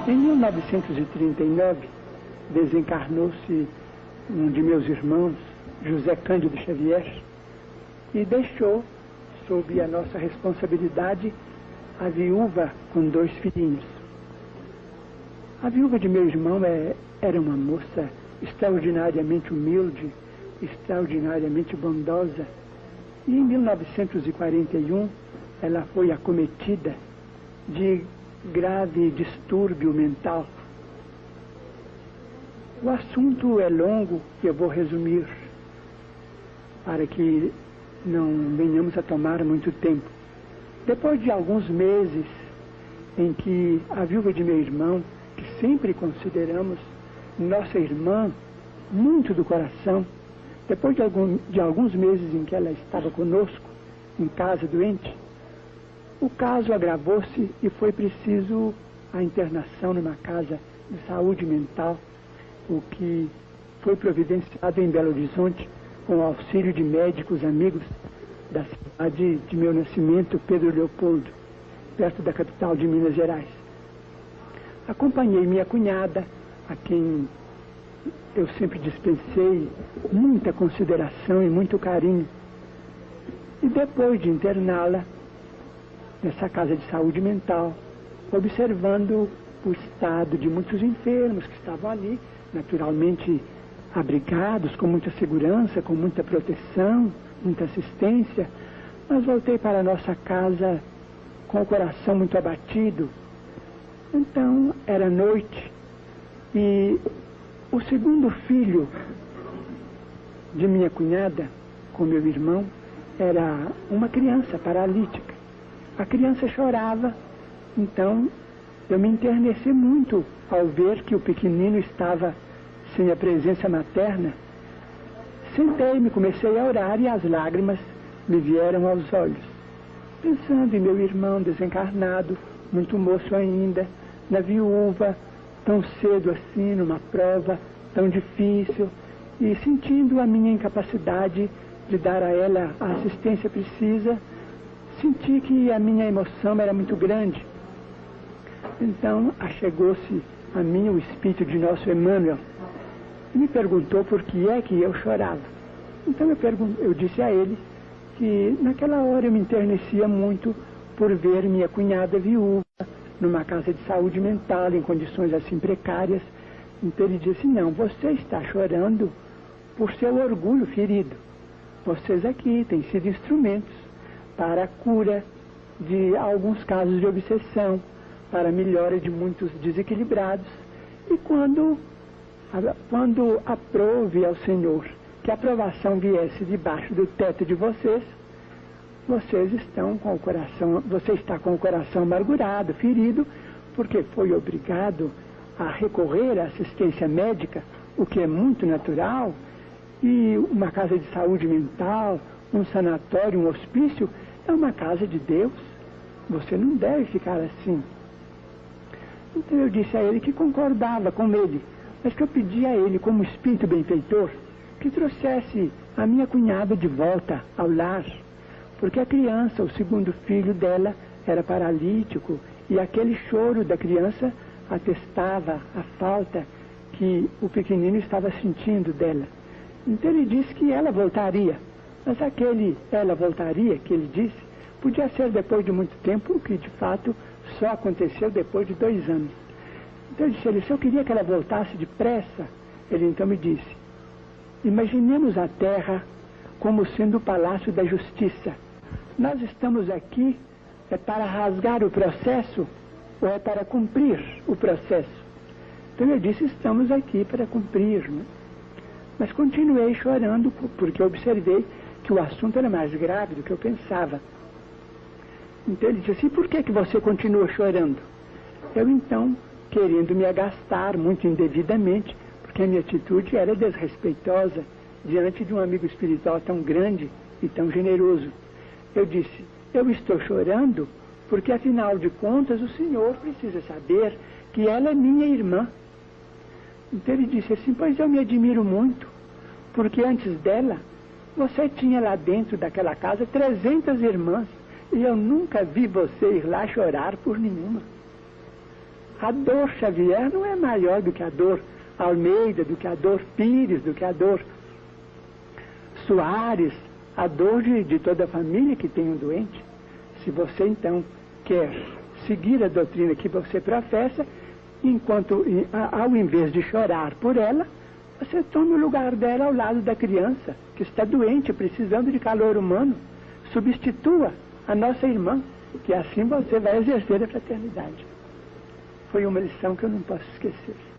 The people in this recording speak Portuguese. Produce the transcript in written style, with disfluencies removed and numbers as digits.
Em 1939, desencarnou-se um de meus irmãos, José Cândido Xavier, e deixou, sob a nossa responsabilidade, a viúva com 2 filhinhos. A viúva de meu irmão era uma moça extraordinariamente humilde, extraordinariamente bondosa, e em 1941 ela foi acometida de grave distúrbio mental. O assunto é longo e eu vou resumir para que não venhamos a tomar muito tempo. Depois de alguns meses em que a viúva de meu irmão, que sempre consideramos nossa irmã muito do coração, depois de alguns meses em que ela estava conosco, em casa doente, o caso agravou-se e foi preciso a internação numa casa de saúde mental, o que foi providenciado em Belo Horizonte com o auxílio de médicos amigos da cidade de meu nascimento, Pedro Leopoldo, perto da capital de Minas Gerais. Acompanhei minha cunhada, a quem eu sempre dispensei muita consideração e muito carinho. E depois de interná-la nessa casa de saúde mental, observando o estado de muitos enfermos que estavam ali, naturalmente abrigados, com muita segurança, com muita proteção, muita assistência, mas voltei para a nossa casa com o coração muito abatido. Então, era noite e o segundo filho de minha cunhada, com meu irmão, era uma criança paralítica. A criança chorava, então eu me enterneci muito ao ver que o pequenino estava sem a presença materna. Sentei-me, comecei a orar e as lágrimas me vieram aos olhos, pensando em meu irmão desencarnado, muito moço ainda, na viúva, tão cedo assim, numa prova tão difícil, e sentindo a minha incapacidade de dar a ela a assistência precisa, senti que a minha emoção era muito grande. Então, achegou-se a mim o espírito de nosso Emmanuel e me perguntou por que é que eu chorava. Então eu disse a ele que naquela hora eu me enternecia muito por ver minha cunhada viúva numa casa de saúde mental, em condições assim precárias. Então ele disse: não, você está chorando por seu orgulho ferido. Vocês aqui têm sido instrumentos para a cura de alguns casos de obsessão, para a melhora de muitos desequilibrados. E quando aprove ao Senhor que a aprovação viesse debaixo do teto de vocês, você está com o coração amargurado, ferido, porque foi obrigado a recorrer à assistência médica, o que é muito natural, e uma casa de saúde mental, um sanatório, um hospício, é uma casa de Deus. Você não deve ficar assim. Então eu disse a ele que concordava com ele, mas que eu pedia a ele, como espírito benfeitor, que trouxesse a minha cunhada de volta ao lar, porque a criança, o segundo filho dela, era paralítico, e aquele choro da criança atestava a falta que o pequenino estava sentindo dela. Então ele disse que ela voltaria, mas aquele ela voltaria que ele disse podia ser depois de muito tempo, o que de fato só aconteceu depois de 2 anos. Então eu disse a ele: se eu queria que ela voltasse depressa, ele então me disse: imaginemos a Terra como sendo o palácio da justiça. Nós estamos aqui para rasgar o processo ou é para cumprir o processo? Então eu disse: estamos aqui para cumprir, né? Mas continuei chorando porque observei que o assunto era mais grave do que eu pensava. Então ele disse assim: por que você continua chorando? Eu então, querendo me agastar muito indevidamente, porque a minha atitude era desrespeitosa diante de um amigo espiritual tão grande e tão generoso, eu disse: eu estou chorando porque afinal de contas o senhor precisa saber que ela é minha irmã. Então ele disse assim: pois eu me admiro muito, porque antes dela você tinha lá dentro daquela casa 300 irmãs e eu nunca vi você ir lá chorar por nenhuma. A dor Xavier não é maior do que a dor Almeida, do que a dor Pires, do que a dor Soares, a dor de toda a família que tem um doente. Se você então quer seguir a doutrina que você professa, enquanto ao invés de chorar por ela, você tome o lugar dela ao lado da criança que está doente, precisando de calor humano. Substitua a nossa irmã, que assim você vai exercer a fraternidade. Foi uma lição que eu não posso esquecer.